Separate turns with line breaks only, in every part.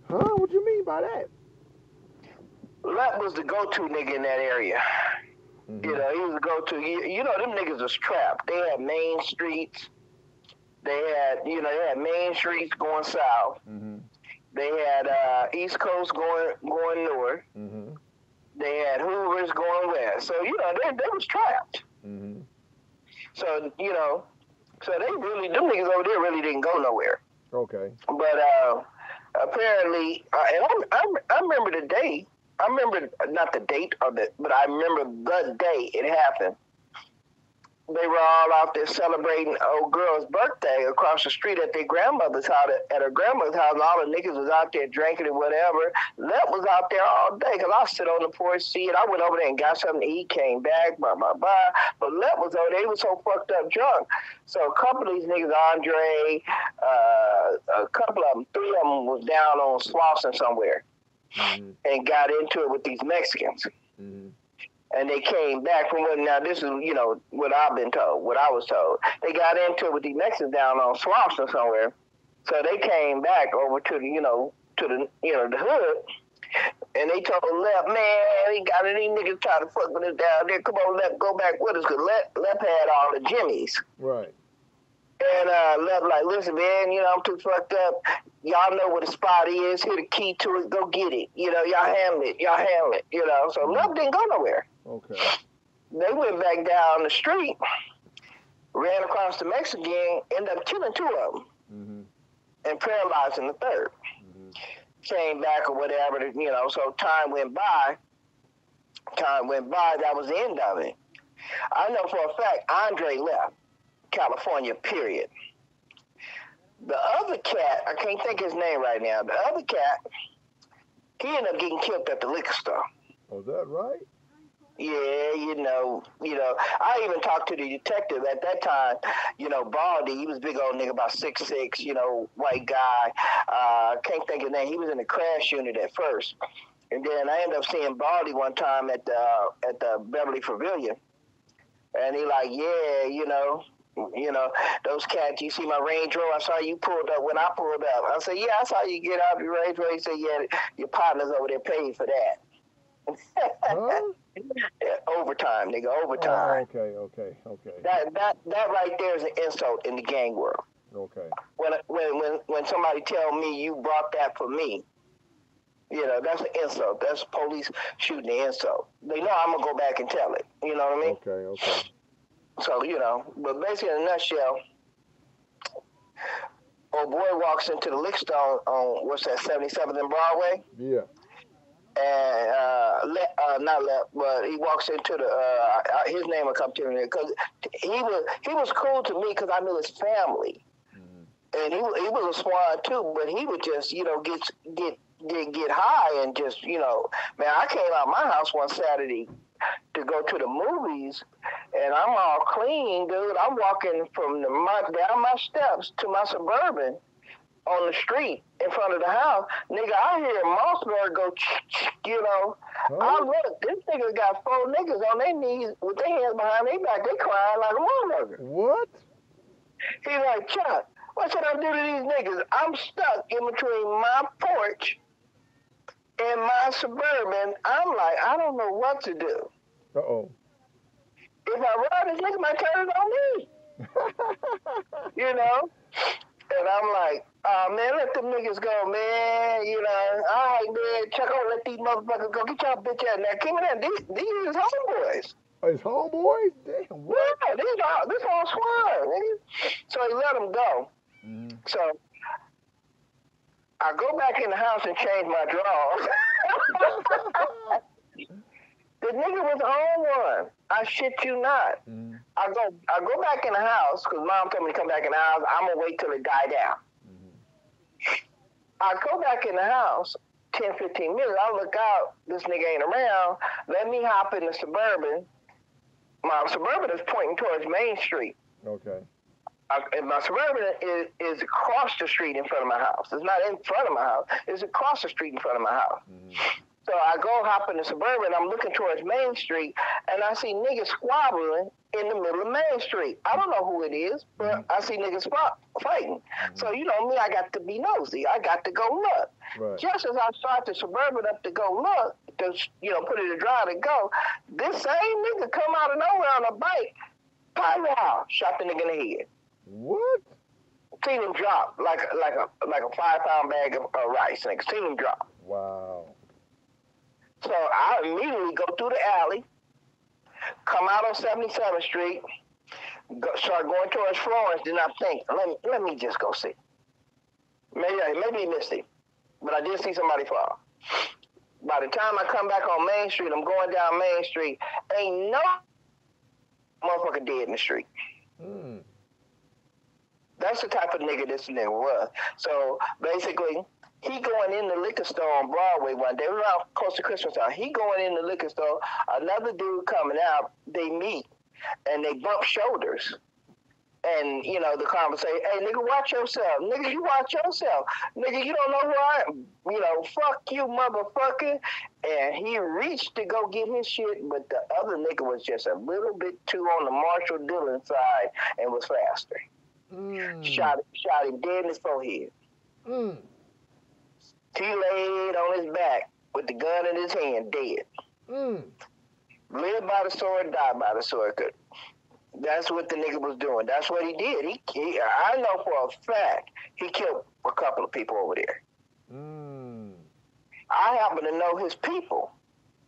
Huh? What you mean by that?
Lep was the go-to nigga in that area.
Mm-hmm.
You know, he was the go-to. You know, them niggas was trapped. They had main streets. They had main streets going south.
Mm-hmm.
They had East Coast going north.
Mm-hmm.
They had Hoovers going west. So, you know, they was trapped.
Mm-hmm.
So, you know, so they really, them niggas over there really didn't go nowhere.
Okay.
But apparently, and I remember the day. I remember not the date of it, but I remember the day it happened. They were all out there celebrating old girl's birthday across the street at their grandmother's house. At her grandmother's house, and all the niggas was out there drinking and whatever. Lep was out there all day because I sit on the porch, see it. I went over there and got something to eat, came back, blah, blah, blah. But Lep was over there. He was so fucked up drunk. So a couple of these niggas, Andre, a couple of them, three of them was down on Slauson somewhere and got into it with these Mexicans.
Mm-hmm.
And they came back from what, now this is, you know, what I've been told, what I was told. They got into it with these Mexicans down on Slauson somewhere. So they came back over to the, the hood. And they told Lep, man, we got these niggas trying to fuck with us down there. Come on, Lep, go back with us, because Lep had all the jimmies.
Right.
And Lep like, listen, man, you know, I'm too fucked up. Y'all know where the spot is. Here the key to it. Go get it. You know, y'all handle it. You know, so Lep didn't go nowhere.
Okay.
They went back down the street, ran across the Mexican, ended up killing two of them, and paralyzing the third. Came back or whatever, you know, so time went by, that was the end of it. I know for a fact Andre left California, period. The other cat, I can't think his name right now, the other cat, he ended up getting killed at the liquor store.
Oh, is that right?
Yeah, you know, I even talked to the detective at that time, you know, Baldy, he was a big old nigga, about 6'6", you know, white guy, can't think of his name, he was in the crash unit at first, and then I ended up seeing Baldy one time at the Beverly Pavilion, and he like, yeah, you know, those cats, you see my Range Rover, I saw you pulled up when I pulled up, I said, yeah, I saw you get out of your Range Rover, he said, yeah, your partner's over there paid for that.
Huh?
Overtime, nigga, overtime.
Oh, okay.
That right there is an insult in the gang world.
Okay.
When somebody tell me you brought that for me, you know, that's an insult. That's police shooting the insult. They know I'm gonna go back and tell it. You know what I mean?
Okay.
So, you know, but basically in a nutshell, old boy walks into the liquor store on, what's that, 77th and Broadway?
Yeah.
And not left, but he walks into the his name will come to me because he was cool to me because I knew his family, and he was a swan too. But he would just, you know, get high and just, you know, man, I came out of my house one Saturday to go to the movies, and I'm all clean, dude. I'm walking from down my steps to my Suburban on the street in front of the house. Nigga, I hear Mossberg go, you know. Oh. I look, this nigga got 4 niggas on their knees with their hands behind their back. They crying like a motherfucker.
What?
He like, Chuck, what should I do to these niggas? I'm stuck in between my porch and my Suburban. I'm like, I don't know what to do.
Uh-oh.
If I run, this nigga might turn it on me. You know? And I'm like, man, let them niggas go, man. You know, all right, man, Chuck, I'll let these motherfuckers go. Get y'all bitch ass. Now, King of that, these is homeboys.
His homeboys? Damn, what?
Yeah, this all swine, nigga. So he let them go. So I go back in the house and change my drawers. The nigga was on one. I shit you not. I go back in the house because mom told me to come back in the house. I'm gonna wait till it die down. I go back in the house, 10, 15 minutes. I look out, this nigga ain't around. Let me hop in the Suburban. My Suburban is pointing towards Main Street.
Okay.
And my Suburban is across the street in front of my house. It's not in front of my house. It's across the street in front of my house. So I go hop in the Suburban. I'm looking towards Main Street, and I see niggas squabbling in the middle of Main Street. I don't know who it is, but I see niggas fighting. So, you know me, I got to be nosy. I got to go look.
Right.
Just as I start the Suburban up to go look, to, you know, put it in drive to go, this same nigga come out of nowhere on a bike, pow, shot the nigga in the head.
What?
Seen him drop like a 5-pound bag of rice. Nigga, seen him drop.
Wow.
So I immediately go through the alley, come out on 77th Street, start going towards Florence. Then I think, let me just go see. Maybe he missed him, but I did see somebody fall. By the time I come back on Main Street, I'm going down Main Street. Ain't no motherfucker dead in the street.
Mm.
That's the type of nigga this nigga was. So basically, he going in the liquor store on Broadway one day, around close to Christmas time. He going in the liquor store, another dude coming out, they meet, and they bump shoulders. And, you know, the conversation, hey, nigga, watch yourself. Nigga, you watch yourself. Nigga, you don't know who I am. You know, fuck you, motherfucker. And he reached to go get his shit, but the other nigga was just a little bit too on the Marshall Dillon side and was faster. Shot him dead in his forehead. He laid on his back with the gun in his hand, dead. Live by the sword, die by the sword. That's what the nigga was doing. That's what he did. I know for a fact he killed a couple of people over there. I happen to know his people.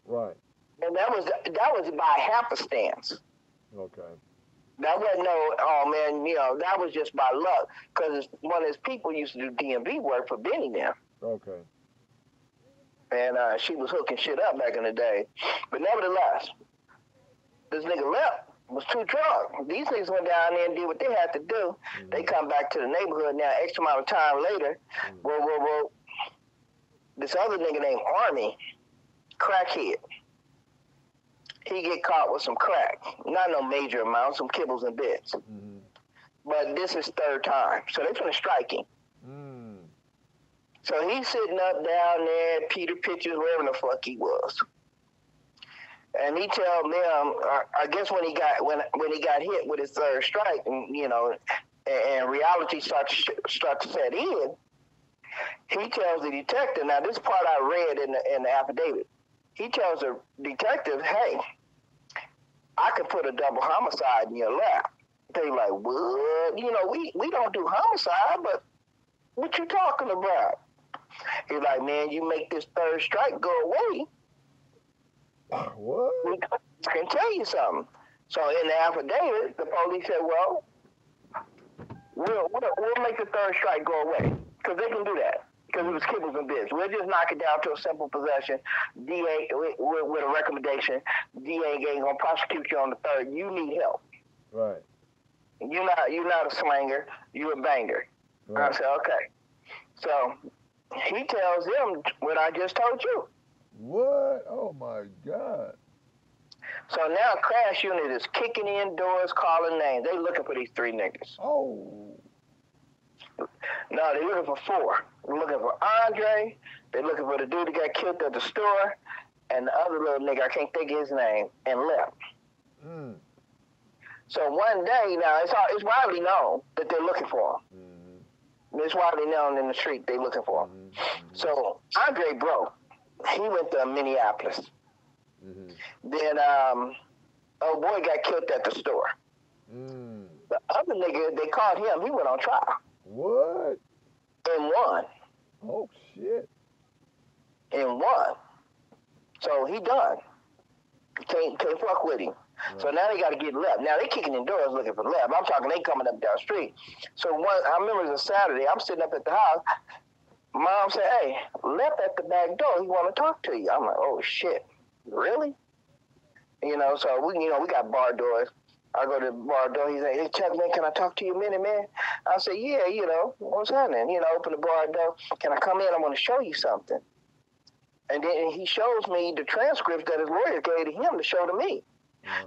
Right.
And that was by happenstance.
Okay.
That wasn't no, oh man, you know, that was just by luck. Because one of his people used to do DMV work for Benny now.
Okay.
And she was hooking shit up back in the day. But nevertheless, this nigga left, was too drunk. These niggas went down there and did what they had to do. They come back to the neighborhood now, X amount of time later. Well, this other nigga named Army, crackhead. He get caught with some crack. Not no major amount, some kibbles and bits. But this is third time. So they finna strike him. So he's sitting up down there, Peter Pictures, wherever the fuck he was. And he tell them, I guess when he got hit with his third strike, and you know, and reality starts to set in, he tells the detective. Now this part I read in the affidavit. He tells the detective, "Hey, I could put a double homicide in your lap." They like, "What? You know, we don't do homicide, but what you talking about?" He's like, "Man, you make this third strike go away.
What?
I can tell you something." So in the affidavit, the police said, "Well, we'll make the third strike go away because they can do that because it was kibbles and bits. We'll just knock it down to a simple possession. DA with a recommendation. DA ain't gonna prosecute you on the third. You need help.
Right.
You're not a slanger. You're a banger." Right. I said, "Okay." So he tells them what I just told you.
What? Oh my God.
So now Crash Unit is kicking in doors, calling names. They looking for these three niggas.
Oh.
No, they looking for four. They're looking for Andre. They're looking for the dude that got killed at the store, and the other little nigga, I can't think of his name, and left. So one day, now it's widely known that they're looking for him. It's widely known in the street they looking for him. So Andre broke. He went to Minneapolis. Then old boy got killed at the store. The other nigga, they caught him. He went on trial.
What?
And won.
Oh shit.
And won. So he done. Can't fuck with him. Right. So now they got to get Lep. Now they kicking in doors looking for Lep. I'm talking they coming up down the street. So I remember it was a Saturday. I'm sitting up at the house. Mom said, "Hey, Lep at the back door. He want to talk to you." I'm like, "Oh shit, really?" You know. So we got bar doors. I go to the bar door. He's like, "Hey Chuck, man, can I talk to you a minute, man?" I say, "Yeah, you know, what's happening?" You know, open the bar door. "Can I come in? I want to show you something." And then he shows me the transcript that his lawyer gave to him to show to me.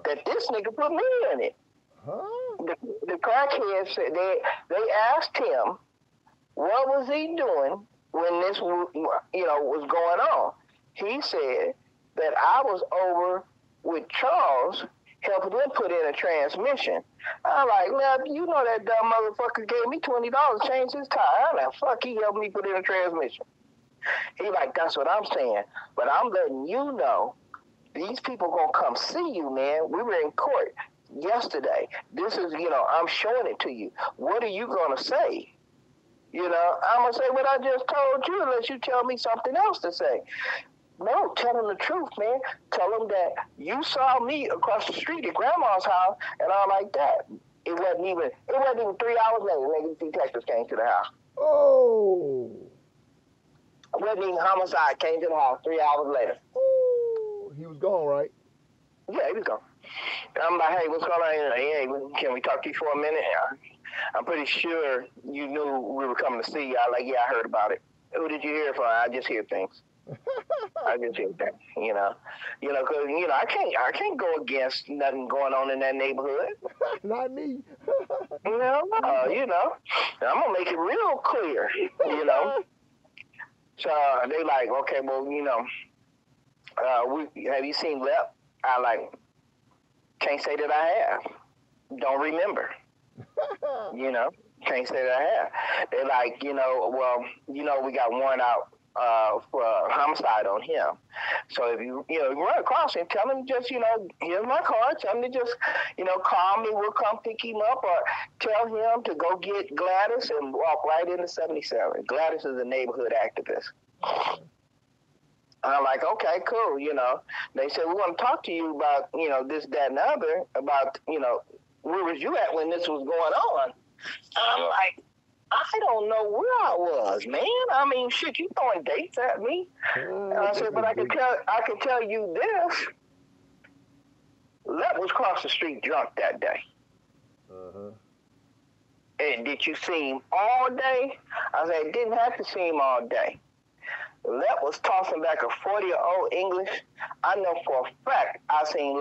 That this nigga put me in it. The crackhead said they asked him what was he doing when this was going on. He said that I was over with Charles helping them put in a transmission. I'm like, Lep, you know that dumb motherfucker gave me $20 to change his tire. I'm like, fuck, he helped me put in a transmission. He like, that's what I'm saying. But I'm letting you know, these people gonna come see you, man. We were in court yesterday. This is, I'm showing it to you. What are you gonna say? I'm gonna say what I just told you unless you tell me something else to say. No, tell them the truth, man. Tell them that you saw me across the street at Grandma's house and all like that. It wasn't even 3 hours later, nigga, detectives came to the house.
Oh.
It wasn't even homicide, came to the house 3 hours later.
Oh. He was gone, right?
Yeah, he was gone. I'm like, hey, what's going on? Hey, can we talk to you for a minute? I'm pretty sure you knew we were coming to see you. I like, yeah, I heard about it. Who did you hear from? I just hear things. I just hear things, because I can't go against nothing going on in that neighborhood.
Not me.
I'm gonna make it real clear, So they like, okay, well, have you seen Lep? I like, can't say that I have. Don't remember. Can't say that I have. They're like, we got one out for homicide on him. So if you run across him, tell him just, here's my card. Tell him to just, call me. We'll come pick him up, or tell him to go get Gladys and walk right into 77. Gladys is a neighborhood activist. And I'm like, okay, cool. They said, we want to talk to you about, this, that, and the other, about, where was you at when this was going on? And I'm like, I don't know where I was, man. I mean, shit, you throwing dates at me. And I said, but I can tell you this. Lep was across the street drunk that day.
Uh-huh.
And did you see him all day? I said, didn't have to see him all day. Lep was tossing back a 40-year-old English. I know for a fact I seen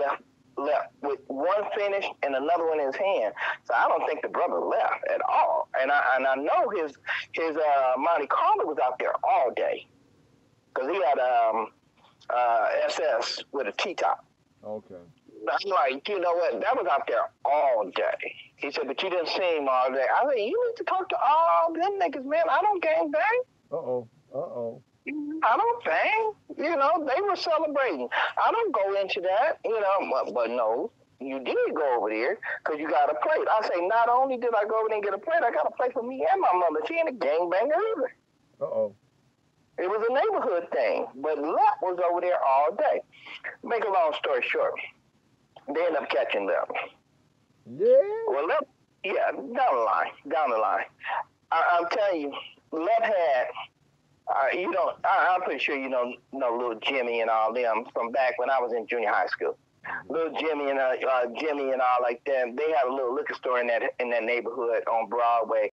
Lep with one finished and another one in his hand. So I don't think the brother left at all. And I know his Monte Carlo was out there all day, because he had SS with a T-top.
Okay.
I'm like, you know what? That was out there all day. He said, but you didn't see him all day. I said, you need to talk to all them niggas, man. I don't gang bang.
Uh-oh.
I don't bang. They were celebrating. I don't go into that, but no, you did go over there because you got a plate. I say, not only did I go over there and get a plate, I got a plate for me and my mother. She ain't a gangbanger either.
Uh-oh.
It was a neighborhood thing, but Lep was over there all day. Make a long story short, they end up catching Lep.
Yeah?
Well, Lep, yeah, down the line. I'm telling you, Lep had... I'm pretty sure you know little Jimmy and all them from back when I was in junior high school. Little Jimmy and all like them. They had a little liquor store in that neighborhood on Broadway.